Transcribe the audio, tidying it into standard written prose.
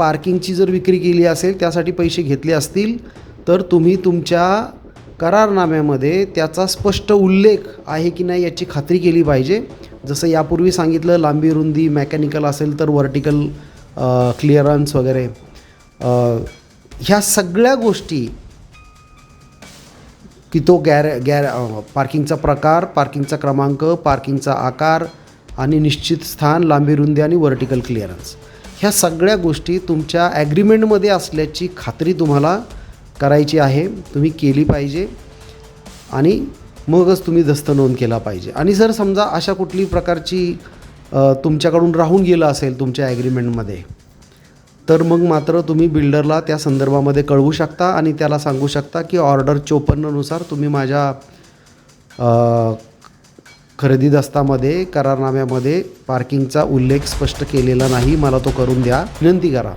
पार्किंगची जर विक्री केली असेल, त्यासाठी पैसे घेतले असतील, तर तुम्ही तुमच्या करारनाम्यामध्ये त्याचा स्पष्ट उल्लेख आहे की नाही याची खात्री केली पाहिजे. जसं यापूर्वी सांगितलं, लांबी रुंदी मेकॅनिकल असेल तर व्हर्टिकल क्लिअरन्स वगैरे, ह्या सगळ्या गोष्टी की तो पार्किंगचा प्रकार, पार्किंगचा क्रमांक, पार्किंगचा आकार आणि निश्चित स्थान, लांबी रुंदी आणि व्हर्टिकल क्लिअरन्स, ह्या सगळ्या गोष्टी तुमच्या ॲग्रीमेंटमध्ये असल्याची खात्री तुम्हाला करायची आहे, तुम्ही केली पाहिजे आणि मगच तुम्ही दस्त नोंद केला पाहिजे. आणि जर समजा अशा कुठली प्रकारची तुमच्याकडून राहून गेलं असेल तुमच्या ॲग्रीमेंटमध्ये, तर मग मात्र तुम्ही बिल्डरला त्या संदर्भामध्ये कळवू शकता आणि त्याला सांगू शकता की ऑर्डर 54नुसार तुम्ही माझ्या खरेदी दस्तामध्ये, करारनाम्यामध्ये पार्किंगचा उल्लेख स्पष्ट केलेला नाही, मला तो करून द्या, विनंती करा.